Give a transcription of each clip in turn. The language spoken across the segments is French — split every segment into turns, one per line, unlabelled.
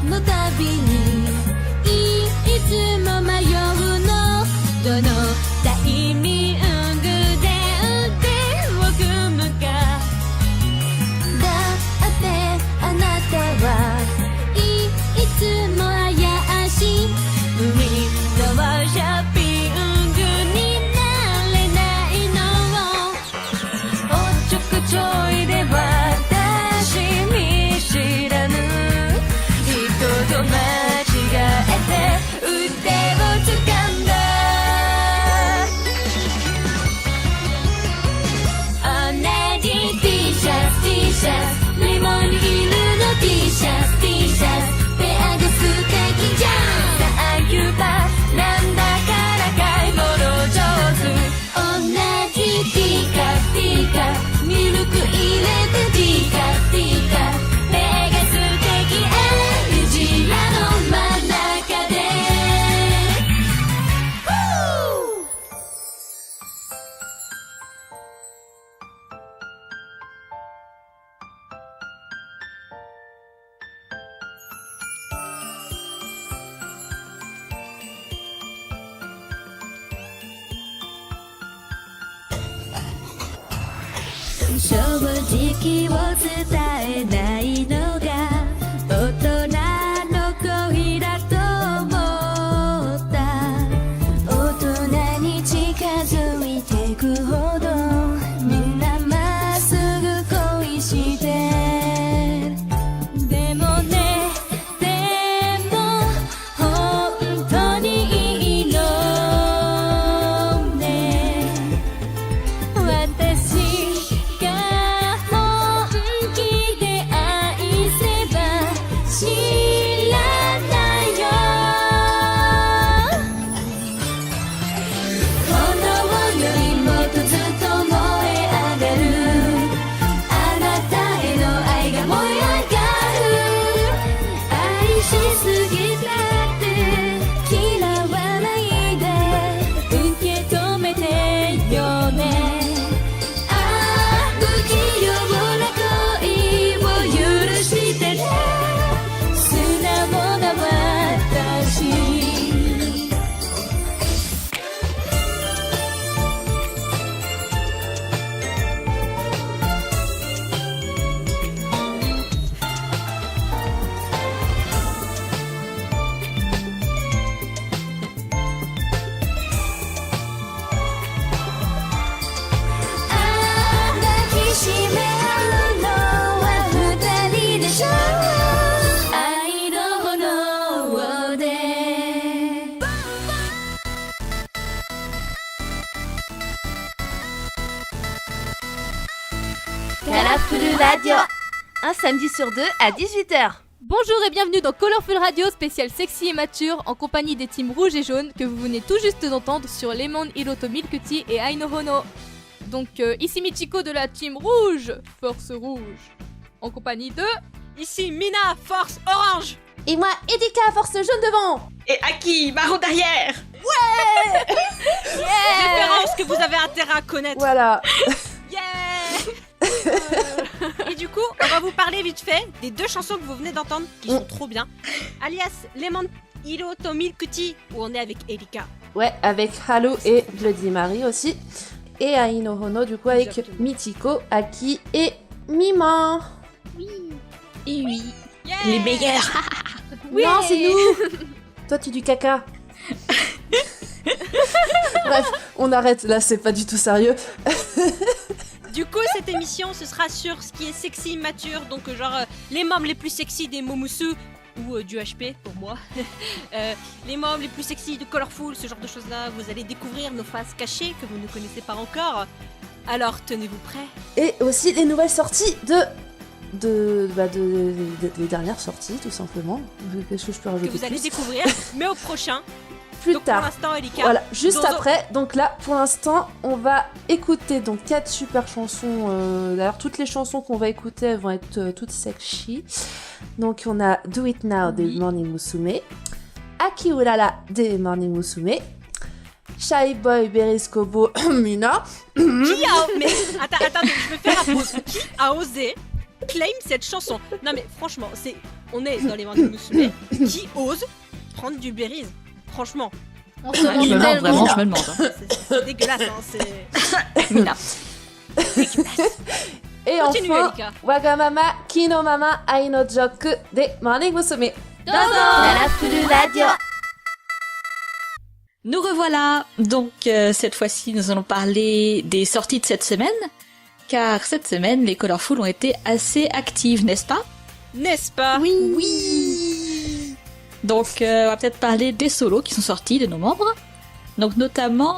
の旅にいつも迷うのどのタイミングで手を組むかだってあなたはいつも怪しいウィンドウショッピングになれないのおっちょこちょいで私見知らぬと間違えて腕を掴んだ同じ T シャツ T シャツレモン色の T シャツ T シャツペアが素敵じゃんサンキューパーなんだから買い物上手同じ T カ T カミルク入れて T カ T カペアが素敵ジラの真ん中で正直を伝えないのが大人の恋だと思った大人に近づいてくほどみんなまっすぐ恋してでもねでも本当にいいのね私が本気で愛せば知らないよ炎よりもっとずっと燃え上がるあなたへの愛が燃え上がる愛しすぎたって嫌わないで受け止めてよね不器用な恋を許してね素直な私抱きしめ合うのは二人でしょ愛の炎で
Colorful Radio, un samedi sur deux à 18h.
Bonjour et bienvenue dans Colorful Radio spécial sexy et mature en compagnie des teams rouge et jaune que vous venez tout juste d'entendre sur Lemon Hiroto Milk-Tea et Ai no Hono. Donc ici Michiko de la team rouge, force rouge, en compagnie de...
Ici Mina, force orange.
Et moi, Edika, force jaune devant.
Et Aki, marron derrière.
Yeah
Référence que vous avez intérêt à connaître.
Voilà.
Yeah. Et du coup, on va vous parler vite fait des deux chansons que vous venez d'entendre qui sont trop bien. Alias Lemon Hiroto Milk-Tea où on est avec Erika.
Ouais, avec Halu et Bloody Mary aussi. Et Ai no Hono, du coup, avec
Exactement.
Michiko, Aki et Mima.
Et oui.
Yeah.
Les meilleurs.
Non, c'est nous. Toi, tu du caca. Bref, on arrête là, c'est pas du tout sérieux.
Du coup, cette émission, ce sera sur ce qui est sexy, mature, donc genre les membres les plus sexy des Momusu ou du HP pour moi. Les membres les plus sexy de Colorful, ce genre de choses-là. Vous allez découvrir nos faces cachées que vous ne connaissez pas encore. Alors, tenez-vous prêts.
Et aussi les nouvelles sorties des dernières sorties, tout simplement. Qu'est-ce que je peux
Que
rajouter
vous allez
plus
découvrir, mais au prochain.
plus
Donc
tard.
pour l'instant, Elika.
Voilà, juste
Dozo.
après. Donc là, pour l'instant, on va écouter donc 4 super chansons. D'ailleurs, toutes les chansons qu'on va écouter, elles vont être toutes sexy. Donc on a Do It Now des Morning Musume, Aki Urara des Morning Musume, Shy Boy Beriscobo Mina.
Qui a... Mais attendez, je vais faire la pause. Qui a osé claim cette chanson? Non mais franchement, on est dans les Morning Musume. Qui ose prendre du Berries? Franchement,
On se
Je me
demande
demande,
tellement.
vraiment, je me demande. hein.
c'est dégueulasse, hein, c'est...
Mina.
Et
Continue,
enfin,
Elika.
Wagamama Kino Mama Ai no Joku des Morning Musume.
Nous revoilà. Donc cette fois-ci, nous allons parler des sorties de cette semaine, car cette semaine, les Colorful ont été assez actives, n'est-ce pas?
N'est-ce pas?
Oui. Donc on va peut-être parler des solos qui sont sortis de nos membres. Donc notamment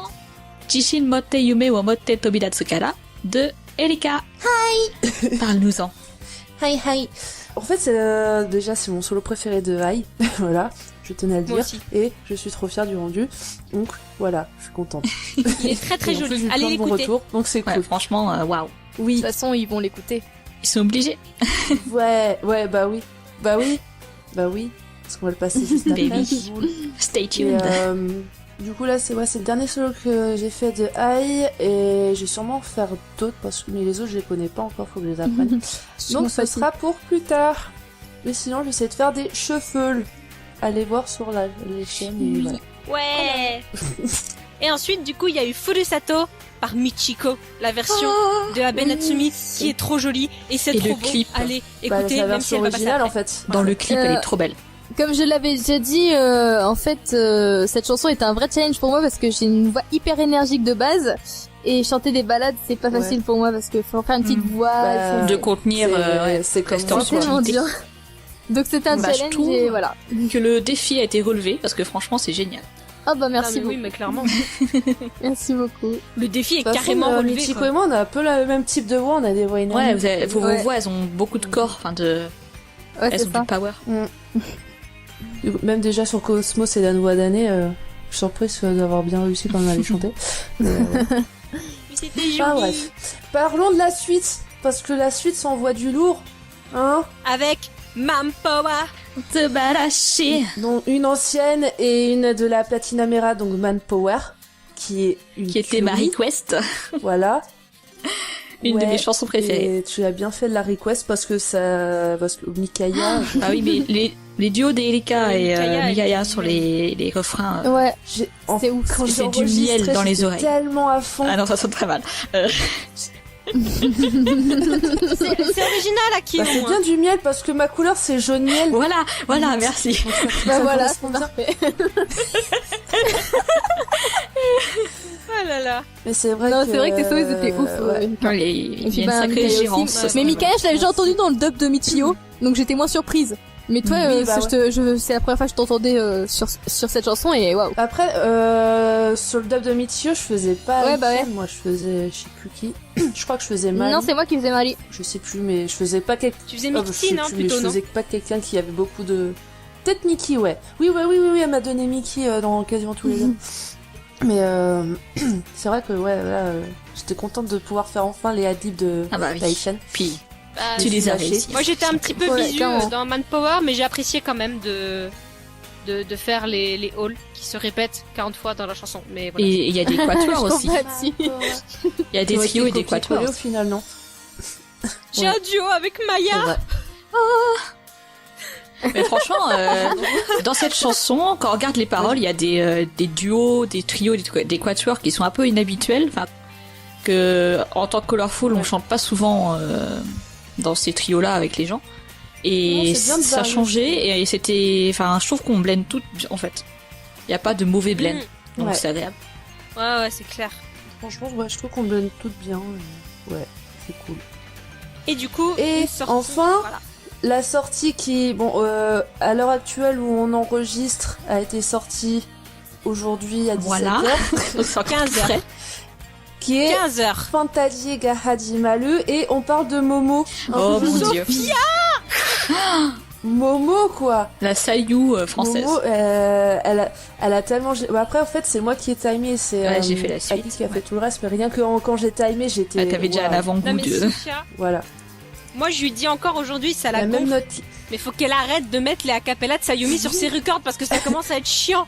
Jishin Motte Yume wo Motte Tobidatsu Kara de Erika. Hi. Parle-nous-en.
Hi hi. En fait, déjà c'est mon solo préféré de Hi. Voilà, je tenais à le
Moi
dire.
aussi.
Et je suis trop fière du rendu. Donc voilà, je suis contente.
Il est très très
Et en plus,
joli.
j'ai eu plein
Allez
de bons
l'écouter.
retours, donc c'est
Ouais,
cool.
franchement, waouh.
De
Oui,
toute façon, ils vont l'écouter.
Ils sont obligés.
ouais, bah oui. Parce qu'on va le passer juste après.
Baby. Stay
Et,
tuned.
du coup là c'est le dernier solo que j'ai fait de Hi et j'ai sûrement en faire d'autres parce que mais les autres je les connais pas encore, faut que je les apprenne. Donc ce sera pour plus tard. Mais sinon j'essaie de faire des shuffles. Allez voir sur les chaînes et voilà.
Ouais. Et ensuite, du coup, il y a eu Furusato par Michiko, la version de Abe Natsumi, qui est trop jolie et c'est
Et
trop
le
beau.
clip.
Allez,
Bah,
écoutez,
c'est la
même si
version
elle va passer
originale en
après.
fait.
Dans le clip, elle est trop belle.
Comme je l'avais déjà dit, en fait, cette chanson est un vrai challenge pour moi parce que j'ai une voix hyper énergique de base et chanter des ballades c'est pas
Ouais.
facile pour moi parce que faut faire une petite voix.
Bah,
il faut-
De contenir
c'est comme
rester en
moi,
c'est tellement
activité.
dur. Donc c'était un
Bah, je
challenge
trouve-
et voilà.
que le défi a été relevé parce que franchement c'est génial.
Ah bah
Ah,
merci
mais
beaucoup.
oui, mais clairement.
Merci beaucoup.
Le défi est
De toute façon,
carrément relevé.
Michiko
quoi.
et moi on a un peu le même type de voix, on a des voix
Ouais,
énergiques.
vos
Ouais.
voix elles ont beaucoup de corps, enfin de,
Ouais,
elles
c'est
ont
ça.
du power.
Même déjà sur Cosmos et la voix d'année, je suis surprise d'avoir bien réussi quand même à les chanter. Mais,
Mais c'était joli.
enfin, bref. Parlons de la suite, parce que la suite s'envoie du lourd. Hein,
Avec Manpower.
Tobarashi.
donc une ancienne et une de la Platinamera, donc Manpower, qui est une
Qui était ma
tuerie,
request,
voilà.
une de
Ouais,
mes chansons préférées.
Et tu as bien fait de la request parce que Mikaya,
Ah oui, mais les duos d'Erika et
Mikaya,
Mikaya
elle-
sur les refrains.
Ouais,
c'est
ouf.
quand
C'est
j'ai
du miel
enregistré,
dans les
j'étais
oreilles.
tellement à fond.
Ah non, ça sonne très mal.
C'est original, Akino.
Bah, c'est bien du miel parce que ma couleur c'est jaune miel.
Voilà, merci.
bah
Ça
voilà,
correspond bien.
parfait.
Oh là là.
Mais c'est vrai
Non,
que
c'est vrai que tes solos ils étaient ouf.
ouais.
Non, il
Et puis,
y a une
bah,
sacrée
Mikaya aussi.
gérance.
Mais Mikaya, je l'avais déjà entendu dans le dub de Michio, donc j'étais moins surprise. Mais toi,
Oui, bah
c'est la première fois que je t'entendais sur cette chanson et waouh.
Après, sur le dub de Michio, je faisais pas
Ouais, bah
Michel, moi je faisais, je sais plus qui. Je crois que je faisais Mali.
Non, c'est moi qui faisais Marie.
Je sais plus, mais je faisais pas quelqu'un.
Tu faisais
je
Mixi,
sais
non,
plus, mais
plutôt,
je
non?
faisais pas quelqu'un qui avait beaucoup de. Peut-être Mickey, ouais. Oui, elle m'a donné Mickey dans quasiment tous les jeux. Mais c'est vrai que ouais, là, j'étais contente de pouvoir faire enfin les adlibs de
Ah bah oui.
Taishan.
Puis
Bah,
tu les as
lâché.
réussi.
Moi j'étais un petit peu
Ouais,
bisu
clairement.
dans Manpower, mais j'ai apprécié quand même de faire les halls qui se répètent 40 fois dans la chanson. Mais
Et
voilà.
il y a des quatuors
Je
aussi.
comprends pas dessus.
Il y a des
Ouais,
trios et des
copier-coller,
quatuors.
au final, non.
J'ai un duo avec
C'est
Maya.
vrai.
Mais franchement, dans cette chanson, quand on regarde les paroles, il y a des duos, des trios, des quatuors qui sont un peu inhabituels. Enfin, que en tant que Colorful, on chante pas souvent dans ces trios-là avec les gens. Et
Non, c'est bien de
ça a
varier.
changé. Et c'était, enfin, je trouve qu'on blende toutes en fait. Il y a pas de mauvais blend, donc
Ouais.
c'est agréable.
Ouais, c'est clair.
Franchement, ouais, je trouve qu'on blende toutes bien. Ouais, c'est cool.
Et du coup,
Et
une sortie,
enfin,
voilà.
la sortie qui, bon, à l'heure actuelle où on enregistre, a été sortie aujourd'hui à 17h,
Voilà. Donc c'est encore
15
plus frais.
qui est
15 heures.
Fantasie ga Hajimaru, et on parle de Momo.
Oh mon
Sophia.
dieu.
Momo, quoi.
La Sayu française.
Momo, elle a tellement... après, en fait, c'est moi qui ai timé. C'est
Ouais, j'ai fait la suite,
Aki qui a fait tout le reste. Mais rien que quand j'ai timé, j'étais...
T'avais déjà un
Waouh.
avant-goût
Non mais
de...
Sophia,
Voilà.
moi je lui dis encore aujourd'hui, ça la
La même
gonfle.
note...
Mais faut qu'elle arrête de mettre les acapellas de Sayumi sur ses records parce que ça commence à être chiant.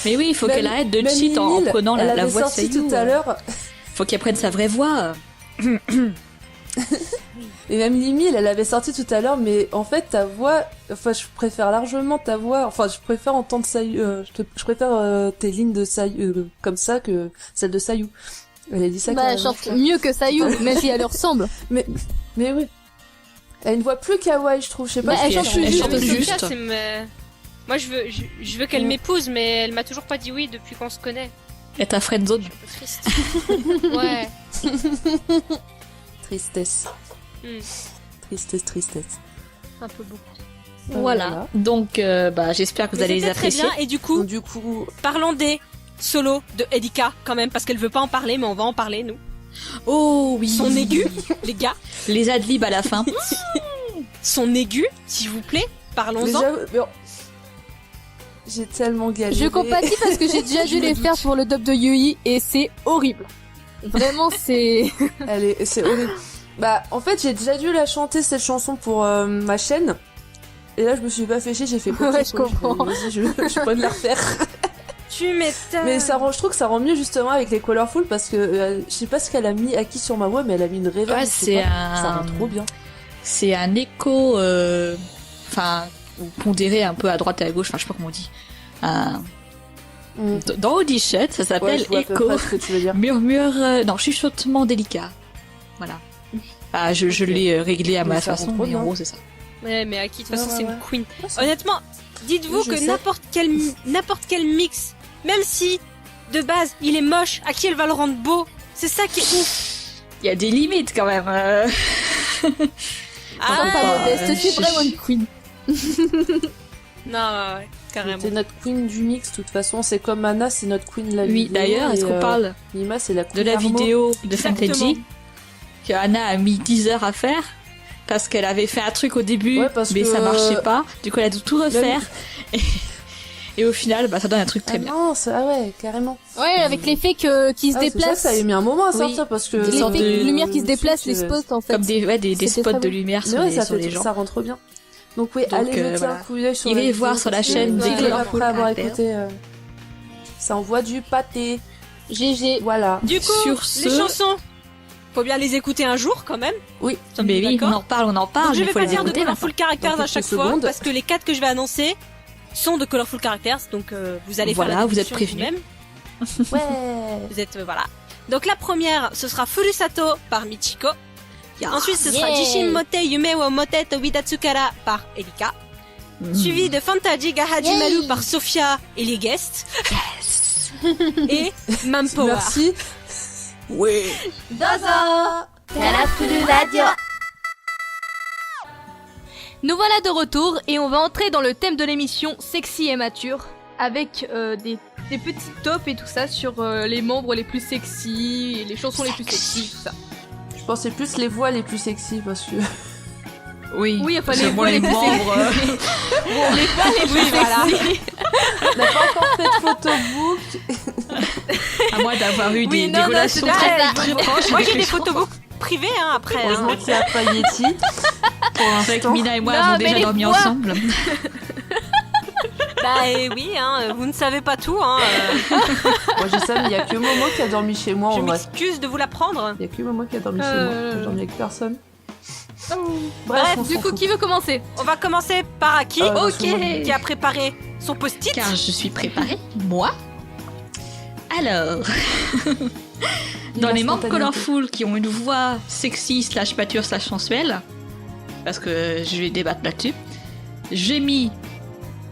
Mais oui, il faut qu'elle arrête de
même
cheat en
Lille,
prenant
elle
la
avait
voix de
sorti
Sayu.
tout à l'heure...
Faut qu'elle prenne sa vraie voix.
Et même Limil, elle avait sorti tout à l'heure, mais en fait, ta voix... Enfin, je préfère largement ta voix... Enfin, je préfère entendre Sayu... je préfère tes lignes de Sayu comme ça que celle de Sayu. Elle a dit ça
Bah, elle
carrément,
chante
quoi.
mieux que Sayu, même si elle lui ressemble.
Mais oui. Elle a une voix plus kawaii, je trouve. Je sais pas
Bah, elle
si
chante plus
elle
juste.
chante
Mais Sophia,
juste.
c'est moi je veux qu'elle m'épouse, mais elle m'a toujours pas dit oui depuis qu'on se connaît.
Et ta friendzone.
Je suis un peu triste. Ouais.
Tristesse.
Hmm.
Tristesse.
Un peu beaucoup.
Voilà. Donc, j'espère que vous
Mais
allez les
c'était très
apprécier.
bien. Et du coup,
Donc, du coup,
parlons des solos de Erika quand même, parce qu'elle veut pas en parler, mais on va en parler nous.
Oh oui.
Son aigu, les gars,
Les adlibs à la fin.
son aigu, s'il vous plaît,
mais
parlons-en.
j'ai tellement galéré.
Je compatis parce que j'ai déjà dû les faire pour le dub de Yui et c'est horrible. Vraiment, c'est...
C'est horrible. Bah, en fait, j'ai déjà dû la chanter cette chanson pour ma chaîne. Et là, je me suis pas fait chier, j'ai fait
Ouais, je comprends.
Vas-y, je peux la refaire.
Tu m'étonnes.
Mais je trouve que ça rend mieux justement avec les Colorful parce que je sais pas ce qu'elle a mis Aki sur ma voix, mais elle a mis une reverb.
Ouais,
je sais
c'est
pas. Ça
un...
rend trop bien.
C'est un écho... Enfin, pondéré un peu à droite et à gauche. Enfin, je sais pas comment on dit.
Mm.
Dans Audition, ça
Ouais,
s'appelle
je vois à peu
écho.
près ce que tu veux dire.
Murmure... Non, chuchotement délicat. Voilà. Ah, je l'ai réglé à
Mais
ma
ça rend
façon,
trop
mais en
bien.
gros, c'est ça.
Ouais, mais Aki, de toute façon,
Ouais,
c'est
ouais,
une queen.
Ouais, c'est-
Honnêtement, dites-vous
Oui, je
que
sais.
n'importe quel mix, même si de base il est moche, Aki elle va le rendre beau. C'est ça qui est ouf.
Il y a des limites quand même.
Sans
Ah,
pas modeste, c'est
je-
vraiment une queen.
non, ouais, carrément.
C'est notre queen du mix, de toute façon. C'est comme Anna, c'est notre queen de la
Oui,
vidéo.
d'ailleurs, est-ce
et,
qu'on parle
Nima, c'est la
de
queen
la
Armo.
vidéo de
Exactement.
Fantasy que Anna a mis 10 heures à faire parce qu'elle avait fait un truc au début
Ouais, parce
mais
que-
ça marchait pas, du coup elle a dû tout refaire et au final ça donne un truc très
Ah
bien.
non, ah ouais, carrément.
Ouais, avec l'effet qui se
Ah, c'est ça,
déplace.
ça a mis un moment à
Oui.
sortir parce que...
Des sortes
L'effet
de-
de lumière qui se déplace,
truc,
les spots en fait.
Comme des
C'était
spots
très
de
bon.
lumière
Mais
sur,
ouais,
les,
ça,
sur les
fait,
gens.
ça rend trop bien. Donc oui,
Donc,
allez jeter
voilà.
un coup d'œil sur
Irez
la
voir
vidéo
sur la
parce que
chaîne
vous
des
allez
Colorful
après avoir
Caractères.
écouté, ça envoie du pâté.
GG.
Voilà.
Du coup,
Sur
les
ce-
chansons, faut bien les écouter un jour quand même.
Oui.
Sommes-nous
Mais oui, on
d'accord
en parle,
Donc
mais
je
il
vais
faut
pas
les
dire de
écouter
Colorful Characters
Dans
à chaque
quelques
fois
secondes.
parce que les 4 que je vais annoncer sont de Colorful Characters, donc vous allez
Voilà,
faire la
vous êtes
déduction
prévenus.
vous-même.
Ouais.
Vous êtes voilà. Donc la première, ce sera Furusato par Michiko. Ensuite, ce sera
Yeah.
Jishin Mote Yume wo Mote to Widatsukara par Erika.
Mm.
Suivi de Fantaji ga Hajimaru
Yay.
par Sophia et les guests. Et Manpower.
Merci.
Oui.
Nous voilà de retour et on va entrer dans le thème de l'émission sexy et mature avec des petits tops et tout ça sur les membres les plus sexy et les chansons les plus sexy, tout ça.
Je pensais plus les voix les plus sexy parce que...
Oui.
Oui, enfin, les
Seulement
voix les plus
membres.
Bon, les voix les plus
Oui, voilà.
sexy.
On n'a pas encore fait de photobook.
À moins d'avoir eu
Oui,
des
non, non,
relations
c'est
très,
vrai.
très proches.
Moi
avec
j'ai des
les
photobooks privés hein, après. hein.
Heureusement qu'il n'y a pas Yeti. Pour
Avec
l'instant.
Mina et moi
Non,
avons
mais
déjà
les
dormi
voix.
ensemble.
Bah oui, hein, vous ne savez pas tout. Hein,
Moi je sais, mais il n'y a que Momo qui a dormi chez moi
je
en vrai.
m'excuse de vous l'apprendre.
Il n'y a que Momo qui a dormi chez moi. J'ai dormi avec personne.
Bref,
on
Du
s'en
coup,
fout.
qui veut commencer?
On va commencer par Aki,
Ah,
Ok.
qui a préparé son post-it.
Car je suis préparée, moi. Alors, dans
La
les membres
spontanéité.
Colorful qui ont une voix sexy / mature / sensuelle, parce que je vais débattre là-dessus, j'ai mis,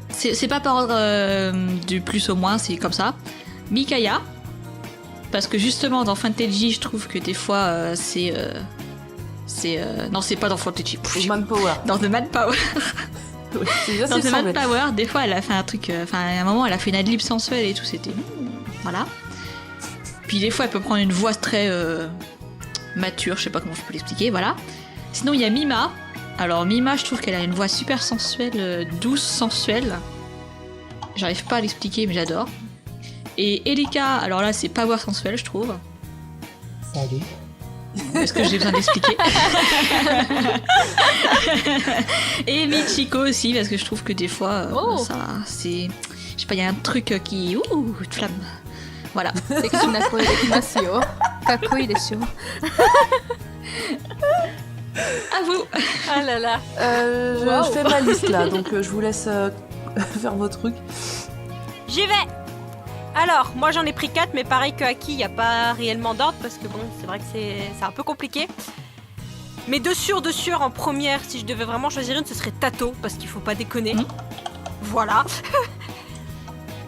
c'est pas par ordre du plus au moins, c'est comme ça, Mikaya, parce que justement dans Fantasy, je trouve que des fois non, c'est pas dans Fantasy,
Et Manpower.
dans The Manpower.
Oui, c'est bien
Dans
ce
The
qu'il semblait.
Manpower, des fois, elle a fait un truc. Enfin, à un moment, elle a fait une adlib sensuelle et tout, c'était. Voilà. Puis des fois, elle peut prendre une voix très mature, je sais pas comment je peux l'expliquer, voilà. Sinon, il y a Mima, Alors Mima, je trouve qu'elle a une voix super sensuelle, douce, sensuelle. J'arrive pas à l'expliquer, mais j'adore. Et Erika, alors là, c'est pas voix sensuelle, je trouve.
Salut.
Est-ce que j'ai besoin d'expliquer? Et Michiko aussi, parce que je trouve que des fois, ça, c'est... Je sais pas, il y a un truc qui... Ouh, une flamme. Voilà.
セクシーな声できますよ。かっこいいでしょ。
À vous.
Ah là là.
Je fais ma liste là, donc je vous laisse faire vos trucs.
J'y vais. Alors, moi j'en ai pris 4, mais pareil que Aki, il n'y a pas réellement d'ordre parce que bon, c'est vrai que c'est un peu compliqué. Mais de sûr, en première, si je devais vraiment choisir une, ce serait Tato, parce qu'il faut pas déconner. Voilà.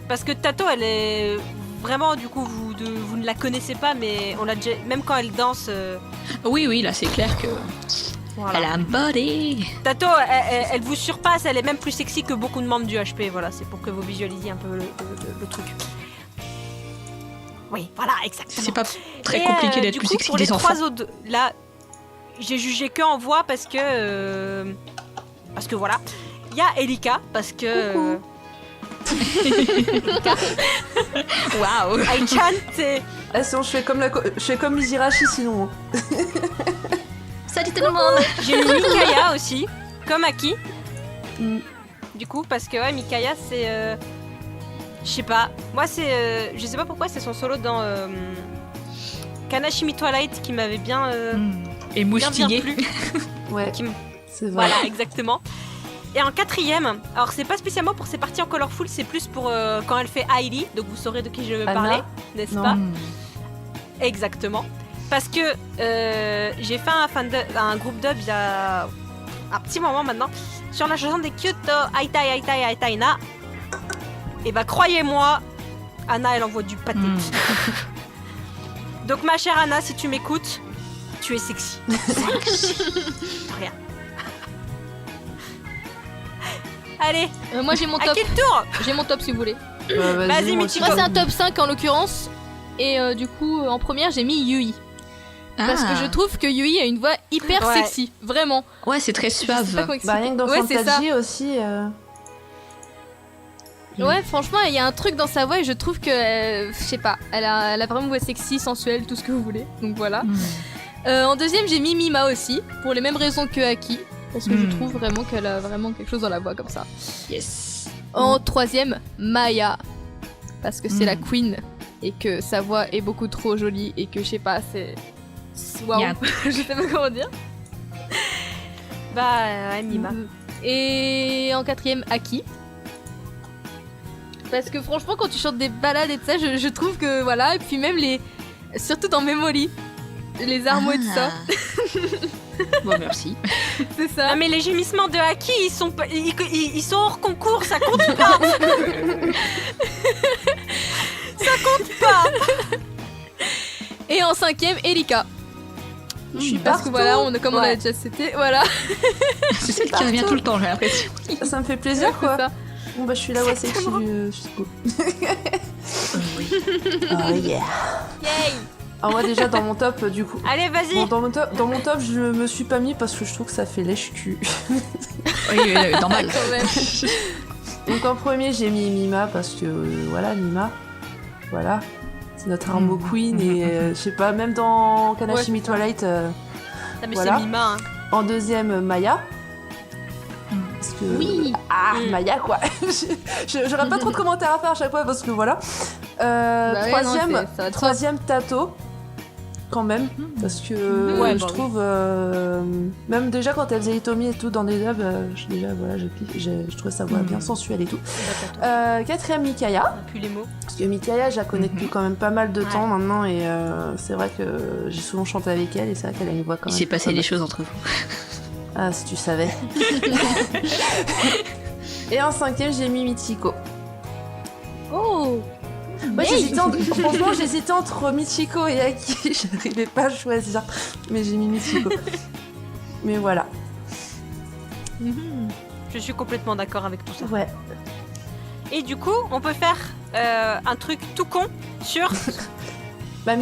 Parce que Tato, elle est vraiment, du coup, vous ne la connaissez pas, mais on l'a déjà, même quand elle danse.
Oui, là c'est clair que...
Voilà.
Elle a un body.
Tato, elle vous surpasse, elle est même plus sexy que beaucoup de membres du HP. Voilà, c'est pour que vous visualisiez un peu le truc. Oui, voilà, exactement.
C'est pas très compliqué d'être
du
plus
coup,
sexy
pour
que
les
des enfants.
3 autres, là, j'ai jugé que en voix parce que voilà. Il y a Erika parce que
Waouh.
Aichan, c'est
Ah, sinon, je fais comme Mizirachi sinon.
Salut tout le monde.
j'ai mis Mikaya aussi, comme Aki.
Mm.
Du coup, parce que ouais, Mikaya, c'est je sais pas. Moi, c'est je sais pas pourquoi c'est son solo dans Kanashimi Twilight qui m'avait bien
Et moustillé.
plu.
Ouais,
Qui me-
c'est vrai.
Voilà, exactement. Et en 4ème, alors c'est pas spécialement pour ses parties en colorful, c'est plus pour quand elle fait Heidi, donc vous saurez de qui je veux
Anna
parler, n'est-ce
Non.
pas? Exactement. Parce que j'ai fait un groupe dub il y a un petit moment maintenant sur la chanson des Kyoto Aitai Aitai Aitai Na. Et bah croyez-moi, Anna elle envoie du pâté. Donc ma chère Anna, si tu m'écoutes, tu es sexy. Rien. Allez,
Moi j'ai mon
à
top.
qui le tour?
J'ai mon top si vous voulez.
Vas-y,
moi
Michiko.
Moi c'est un top 5 en l'occurrence. Et du coup en première j'ai mis Yui. Parce que je trouve que Yui a une voix hyper
Ouais.
sexy. Vraiment.
Ouais, c'est très
Je sais pas
suave.
comment expliquer.
Bah, rien que dans
Ouais, c'est ça.
Fantasy aussi.
Ouais, franchement, il y a un truc dans sa voix et je trouve que, je sais pas, elle a vraiment une voix sexy, sensuelle, tout ce que vous voulez. Donc voilà. En deuxième, j'ai mis Mima aussi, pour les mêmes raisons que Aki. Parce que je trouve vraiment qu'elle a vraiment quelque chose dans la voix comme ça.
Yes.
En troisième, Maya. Parce que c'est la queen et que sa voix est beaucoup trop jolie et que, je sais pas, c'est... Waouh.
Il y a un-
Je sais pas comment dire.
Bah ouais, Mima.
Et en quatrième, Aki. Parce que franchement, quand tu chantes des ballades et tout ça, je trouve que voilà. Et puis même les. Surtout dans Memory, les armes et tout ça.
Bon, merci.
C'est ça.
Ah mais les gémissements de Aki, ils sont hors concours, ça compte pas. Ça compte pas.
Et en cinquième, Erika.
Je suis
Parce que
partout.
voilà, comme on
Ouais.
a déjà cité, voilà.
C'est celle qui revient tout le temps, j'ai l'impression.
Ça me fait plaisir
C'est
quoi.
ça.
Bon bah je suis la voix sexy du Chico. Oh yeah.
Yay.
Alors moi déjà dans mon top du coup.
Allez, vas-y.
Bon, dans mon top, je me suis pas mis parce que je trouve que ça fait lèche-cul.
Oui, normal.
Quand même.
Donc en premier, j'ai mis Mima parce que voilà, Mima. Voilà. C'est notre Armo Queen et je sais pas, même dans Kanashimi
Ouais, c'est ça.
Twilight.
Ah, mais
voilà.
c'est Mima. Hein.
En deuxième, Maya. Parce que...
Oui.
Ah,
Mm.
Maya quoi. J'aurais pas trop de commentaires à faire à chaque fois parce que voilà.
Bah ouais,
Troisième,
non, ça va de soi.
troisième Tato. Quand même. Parce que
Ouais,
je
bah oui.
trouve... même déjà quand elle faisait Hitomi et tout dans des dubs, déjà voilà, je trouvais sa voix bien sensuelle et tout. Quatrième, Mikaya.
On a plus les mots.
Parce que Mikaya, je la connais depuis quand même pas mal de
Ouais.
temps maintenant et c'est vrai que j'ai souvent chanté avec elle et c'est vrai qu'elle a une voix quand
Il
même.
s'est passé
pas
des
mal.
choses entre vous.
Ah, si tu savais. Et en cinquième, j'ai mis Michiko.
Oh.
Moi, franchement, j'hésitais entre Michiko et Aki. Je n'arrivais pas à choisir. Mais j'ai mis Michiko. Mais voilà.
Je suis complètement d'accord avec tout ça.
Ouais.
Et du coup, on peut faire un truc tout con sur
Bah,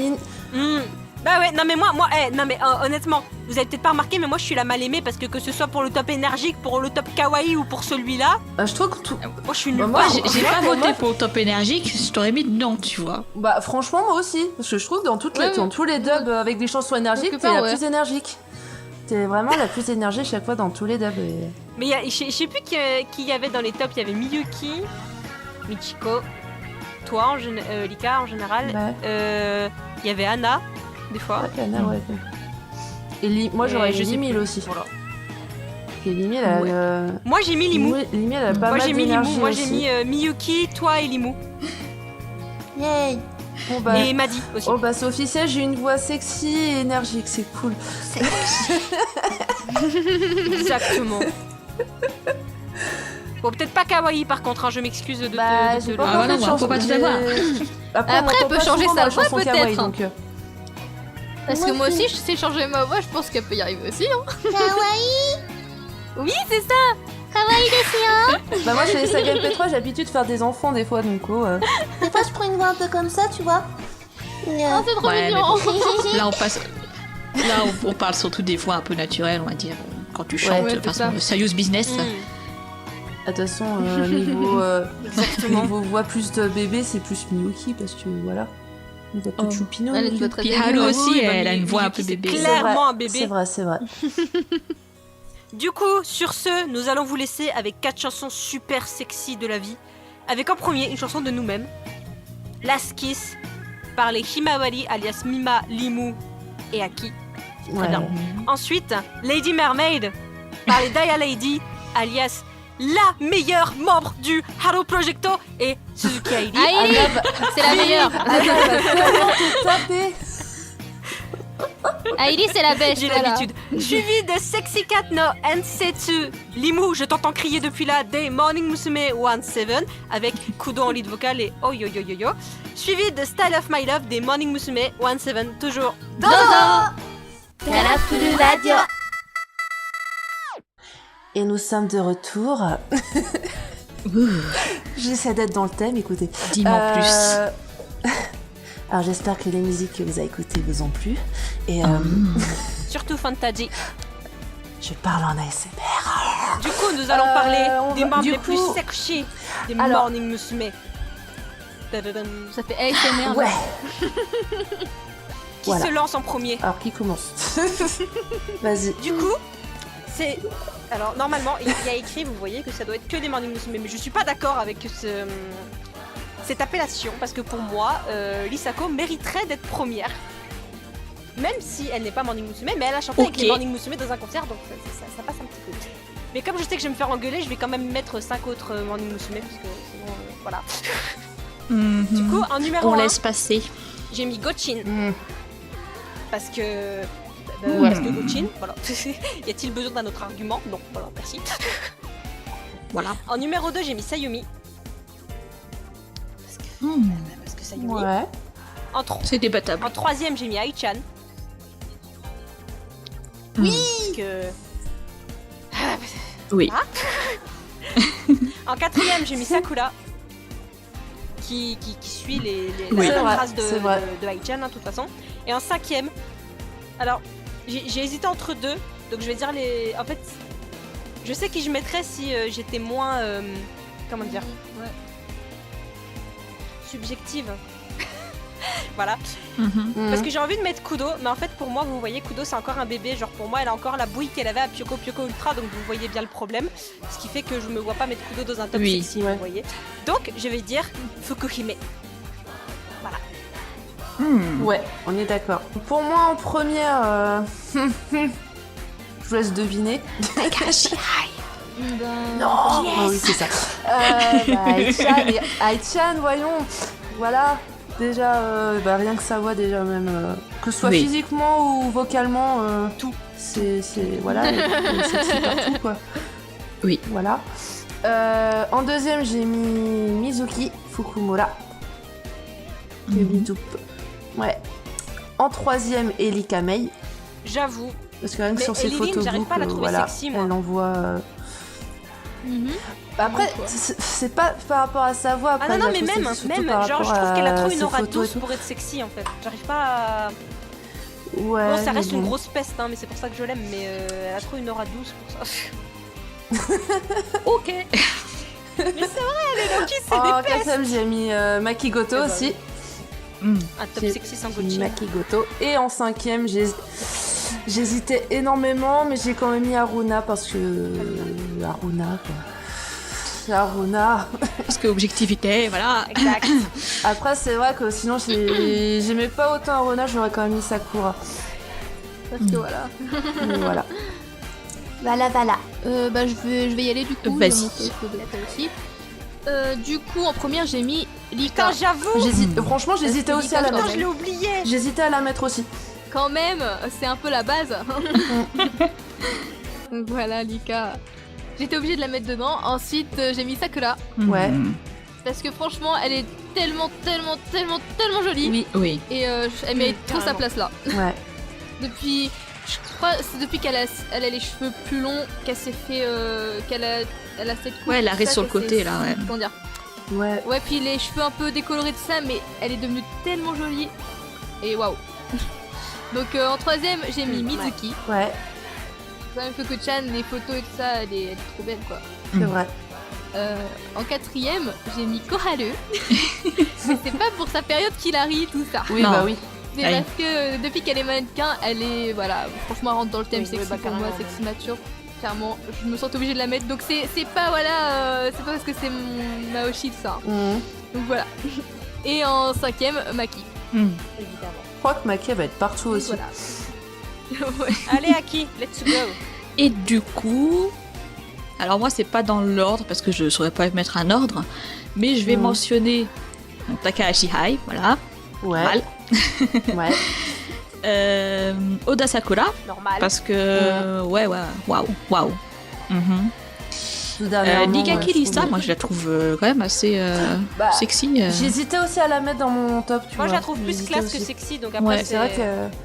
Bah ouais, non mais moi, non mais honnêtement, vous avez peut-être pas remarqué, mais moi je suis la mal aimée parce que ce soit pour le top énergique, pour le top kawaii ou pour celui-là,
Je trouve que tout.
moi je suis nulle.
Moi,
J'ai pas
pour
voté
moi-
pour le top énergique, je t'aurais mis non, tu vois.
Bah franchement moi aussi, parce que je trouve que dans dans tous les dubs avec des chansons énergiques,
Quelque
t'es
part,
la
ouais.
plus énergique. T'es vraiment la plus énergique chaque fois dans tous les dubs. Et...
Mais je sais plus qui y avait dans les tops, il y avait Miyuki, Michiko, toi, Lika en général,
Ouais.
il y avait Anna, des fois.
Ouais, Anna, ouais. Et moi j'aurais
je
mis
sais
Limil
plus.
aussi.
Voilà.
Et Limil, elle,
Ouais. Moi j'ai mis Limou.
Limil, elle a pas
Moi
mal
j'ai mis Limou,
d'énergie
moi
aussi.
j'ai mis Miyuki, toi et Limou.
Yay. Bon bah...
Et Madi aussi.
Oh bah c'est officiel, j'ai une voix sexy et énergique, c'est cool.
Exactement. Bon, peut-être pas kawaii par contre, hein, je m'excuse de
Bah
te
j'ai
le-
pas
Ah,
beaucoup
voilà,
de
moi,
chance.
faut pas tout
mais-
avoir.
Après,
on
elle
entend
peut
pas
changer
souvent
sa
dans la
voix,
chanson
peut-être,
kawaii,
hein.
donc,
Parce que moi aussi, je sais changer ma voix, je pense qu'elle peut y arriver aussi. Hein.
Kawaii,
Oui, c'est ça.
kawaii desu yo.
Bah moi chez les sagas MP3 j'ai l'habitude de faire des enfants des fois donc
Des fois, je prends une voix un peu comme ça, tu vois.
Oh, c'est trop
Ouais,
mignon.
Là, on passe. Là, on parle surtout des voix un peu naturelles, on va dire. Quand tu chantes,
Ouais,
de
c'est
façon
ça.
serious business.
Mm.
de toute façon niveau
Exactement.
niveau voix plus de bébé c'est plus Miyuki parce que voilà. Une voix toute
Oh.
choupino.
Elle a une voix très
Puis
aiguë.
Haru
Oui,
aussi,
bah,
elle a une voix un
Miyuki,
peu
c'est
bébé.
clairement un bébé.
C'est vrai.
Du coup, sur ce, nous allons vous laisser avec 4 chansons super sexy de la vie. Avec en premier une chanson de nous-mêmes, Last Kiss, par les Himawari alias Mima, Limu et Aki.
Ouais.
bien. Ensuite, Lady Mermaid, par les Daya Lady alias la meilleure membre du Haro Projecto et Suzuki Airi.
Aïe,
Anna,
c'est la meilleure.
Anna va tellement te taper.
Aïli, c'est la bêche.
J'ai
voilà.
l'habitude. Suivi de Sexy Cat no Ensetsu. Limu, je t'entends crier depuis là des Morning Musume 1-7 avec Kudo en lead vocal et oh yo yo yo yo. Suivi de Style of My Love des Morning Musume 1-7 toujours.
Dozo.
Colorful Radio.
Et nous sommes de retour. J'essaie d'être dans le thème, écoutez.
Dis-moi en plus.
Alors j'espère que les musiques que vous avez écoutées vous ont plu. Et
Surtout Fantasy.
je parle en ASMR.
Du coup, nous allons parler
on
des
va-
membres
du
les
coup-
plus sexy des
Alors-
Morning Musume. Tadadam.
Ça fait ASMR. là.
Ouais.
Qui
Voilà.
se lance en premier?
Alors qui commence? Vas-y.
Du coup, c'est... Alors, normalement, il y a écrit, vous voyez, que ça doit être que des Morning Musume, mais je suis pas d'accord avec cette appellation, parce que pour moi, Lisako mériterait d'être première. Même si elle n'est pas Morning Musume, mais elle a chanté avec
Ok.
les Morning Musume dans un concert, donc ça passe un petit peu. Mais comme je sais que je vais me faire engueuler, je vais quand même mettre 5 autres Morning Musume, parce que sinon, voilà.
Mhm.
Du coup, en numéro
On
1,
laisse passer.
j'ai mis Gotchin,
Mm.
parce que...
Ouais.
Parce que Gotchin, voilà. Y a-t-il besoin d'un autre argument? Non, voilà, merci.
Voilà.
En numéro 2, j'ai mis Sayumi.
Hmm.
Parce que Sayumi.
Ouais.
C'est débattable.
En troisième, j'ai mis Ai-chan.
Oui.
Parce que...
Oui.
En quatrième, j'ai mis Sakura. Qui suit
Oui.
la
C'est vrai,
trace
c'est vrai.
de Ai-chan, hein, de toute façon. Et en cinquième, alors, j'ai hésité entre deux. Donc je vais dire les... En fait, je sais qui je mettrais si j'étais moins... comment dire, subjective. Voilà.
Mhm.
Parce que j'ai envie de mettre Kudo, mais en fait pour moi, vous voyez, Kudo c'est encore un bébé. Genre pour moi, elle a encore la bouille qu'elle avait à Pyoko Pyoko Ultra, donc vous voyez bien le problème. Ce qui fait que je me vois pas mettre Kudo dans un top
Oui.
sexy,
Ouais.
vous voyez. Donc je vais dire Fukuhime.
Hmm.
Ouais, on est d'accord. Pour moi, en première, je vous laisse deviner. Non, ah oui, c'est ça. Ai-chan, voyons. Voilà. Déjà, rien que sa voix, déjà même, que ce soit
Oui.
physiquement ou vocalement,
Tout.
C'est voilà, elle est sexy partout quoi.
Oui.
Voilà. En deuxième, j'ai mis Mizuki Fukumura. Que
Mhm.
bidoup. Ouais. En troisième, Elika Mei.
J'avoue.
Parce que rien que
Mais
sur ses
Eline, j'arrive
photos
pas à la trouver
voilà,
sexy, moi.
elle envoie.
Mhm.
Après,
Quoi.
c'est pas par rapport à sa voix.
Ah
Après,
non,
je
mais
la trouve
même,
sexy, surtout par
genre je
rapport
trouve qu'elle a
à
trop une
ses
aura
photos et
douce
tout.
pour être sexy en fait. J'arrive pas à...
Ouais.
Bon, ça
mais
reste une
bon.
grosse peste, hein, mais c'est pour ça que je l'aime, mais elle a trop une aura douce pour ça.
Ok.
Mais c'est vrai, les Loki, c'est
En
des pestes.
quatrième, j'ai mis Makigoto
Eh ben,
aussi.
Mm.
Un top
J'ai
sexy sans
mis
Gochi.
Makigoto. Et en cinquième, j'hésitais énormément, mais j'ai quand même mis Aruna parce que... Aruna, quoi. Aruna.
Parce que objectivité, voilà.
Exact.
Après, c'est vrai que sinon, j'aimais pas autant Aruna, j'aurais quand même mis Sakura.
Parce que voilà.
Mais voilà.
Voilà.
Bah, je vais y aller du coup.
Vas-y.
Je vais monter sur de la taille aussi. Du coup, en première, j'ai mis
Putain,
Lika.
j'avoue.
Franchement, j'hésitais
Parce que
aussi à la
Lika,
Putain, je
mettre.
l'ai oublié.
J'hésitais à la mettre aussi.
Quand même, c'est un peu la base. Donc voilà, Lika. J'étais obligée de la mettre dedans. Ensuite, j'ai mis Sakura.
Ouais.
Parce que franchement, elle est tellement jolie.
Oui.
Oui.
Et elle mérite trop sa
carrément.
place là.
Ouais.
Depuis, je crois, c'est depuis qu'elle a les cheveux plus longs, qu'elle s'est fait, elle a cette coupe.
Ouais, elle
tout
arrive
ça,
sur le
qu'elle
côté,
s'est-
là, ouais.
Comment dire?
Ouais.
Ouais, puis les cheveux un peu décolorés de ça, mais elle est devenue tellement jolie. Et waouh. Donc en troisième, j'ai mis Mizuki.
Ouais.
Quand même Coco-chan, les photos et tout ça, elle est trop belle quoi.
C'est vrai.
En quatrième, j'ai mis Koharu. Mais c'est pas pour sa période Kilari, tout ça.
Oui,
Non.
bah oui.
C'est
Oui.
parce que depuis qu'elle est mannequin, elle est, voilà, franchement, elle rentre dans le thème
Oui,
sexy
bah,
pour moi,
carrément,
sexy mature. Clairement, je me sens obligée de la mettre. Donc c'est pas, voilà, c'est pas parce que c'est mon Maoshi tout ça.
Mhm.
Donc voilà. Et en cinquième, Maki.
Mm.
Évidemment.
Je crois que Maki va être partout aussi.
Voilà. Ouais.
Allez, Aki, let's go.
Et du coup, alors moi c'est pas dans l'ordre parce que je saurais pas mettre un ordre, mais je vais
Mhm.
mentionner donc, Takahashi Hai, voilà,
Ouais.
mal.
Ouais.
Oda Sakura
Normal.
parce que ouais, waouh. Mhm.
Tout dernièrement,
Nigaki
ouais, je
Lisa,
trouve-
moi je la trouve quand même assez
Bah,
sexy.
J'hésitais aussi à la mettre dans mon top, tu
Moi,
vois.
je la trouve plus
J'hésitais
classe que
aussi.
sexy, donc après,
Ouais,
C'est vrai que.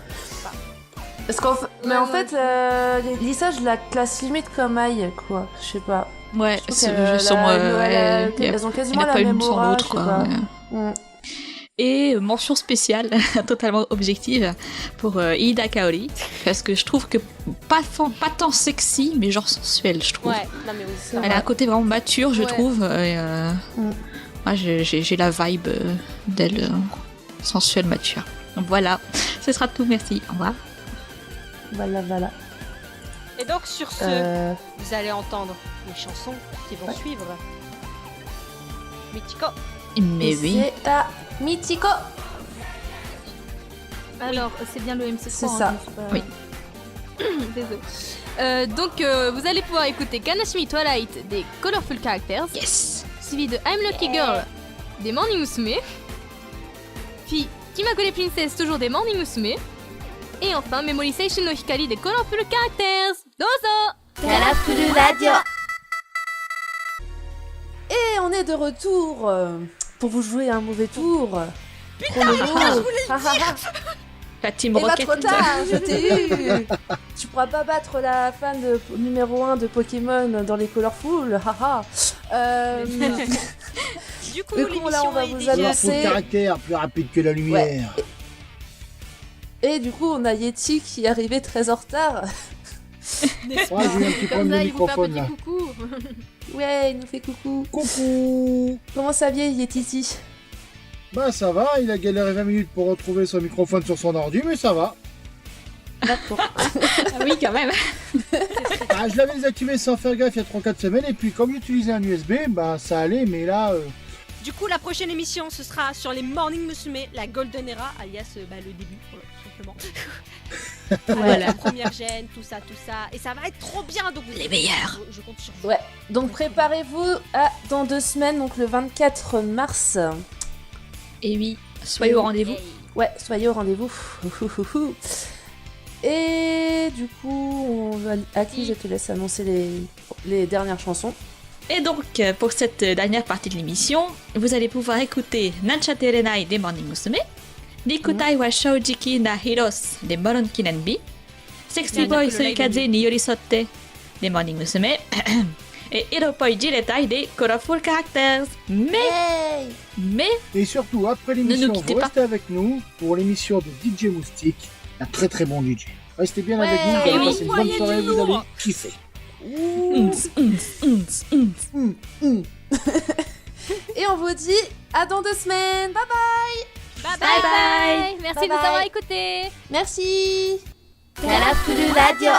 Parce qu'en fait, mais en fait, Lisa, je la classe limite comme Aïe, quoi. Je sais pas.
Ouais,
Je trouve
c'est-
qu'elle,
je sens,
elles
il y a-
ont
il
quasiment
n'y a
la
pas
même
une sans
aura,
l'autre.
je sais
Quoi,
pas.
ouais.
Mm.
Et mention spéciale, totalement objective, pour Ida Kaori, parce que je trouve que pas tant sexy, mais genre sensuelle, je trouve.
Ouais, non mais oui.
C'est
Elle
vrai.
a un côté vraiment mature, je
Ouais.
trouve.
Mm.
Moi, j'ai la vibe d'elle sensuelle, mature. Donc voilà, ce sera tout, merci. Au revoir.
Voilà.
Et donc, sur ce, vous allez entendre les chansons qui vont suivre. Michiko.
Mais
Et
oui.
c'est à Michiko.
Alors, c'est bien le MC3.
C'est ça.
Oui.
Désolé. Donc, vous allez pouvoir écouter Kanashimi Twilight des Colorful Characters,
Yes.
suivi de I'm Lucky Girl des Morning Musume, puis Kimakure Princess toujours des Morning Musume, et enfin Memory Seishun no Hikari des Colorful Characters. Dozo!
カラフルラジオ
Et on est de retour pour vous jouer un mauvais tour. Putain, je voulais
La team
Et pas
Rocket.
trop tard, je t'ai eu. Tu pourras pas battre la fan numéro 1 de Pokémon dans les Colorful, haha.
Du coup,
Du coup, là, on va
l'émission
vous
est déjà...
annoncer-
Colorful caractère, plus rapide que la lumière.
Et du coup, on a Yeti qui est arrivé très en retard.
Ouais, j'ai eu un petit
Comme
problème de
ça, il vous fait un
microphone
petit
là.
coucou.
Ouais, il nous fait coucou.
Coucou.
Comment ça vient, Yetiti?
Bah ça va, il a galéré 20 minutes pour retrouver son microphone sur son ordi, mais ça va.
D'accord.
Ah oui, quand même.
Ah, je l'avais désactivé sans faire gaffe il y a 3-4 semaines, et puis comme j'utilisais un USB, bah ça allait, mais là...
Du coup, la prochaine émission, ce sera sur les Morning Musume, la Golden Era, alias le début, voilà, tout simplement.
Voilà.
La première gêne, tout ça. Et ça va être trop bien, donc
Les meilleurs.
Je compte sur vous.
Ouais. Donc préparez-vous à dans 2 semaines, donc le 24 mars.
Et oui, soyez au rendez-vous.
Hey.
Ouais, soyez au rendez-vous. Et du coup, à qui je te laisse annoncer les dernières chansons.
Et donc, pour cette dernière partie de l'émission, vous allez pouvoir écouter Nanchate Renai des Morning Musume, Rikutai wa Shoujiki na Hiros des Moron Kinenbi, Sexy Boy Suikaze ni Yorisotte des Morning Musume, et Hiropoi Jiretai des Colorful Characters. Mais,
Et surtout, après l'émission,
nous quittez
vous
pas.
restez avec nous pour l'émission de DJ Moustique, Un très très bon DJ. Restez bien
Ouais.
avec nous, vous
Eh
allez
oui.
passer une bonne
Voyez
soirée,
du
vous allez
lourd.
kiffer.
Et on vous dit à dans 2 semaines. Bye bye.
Bye bye. Merci
Bye
de nous
bye.
avoir écoutés.
Merci.
Colorful Radio.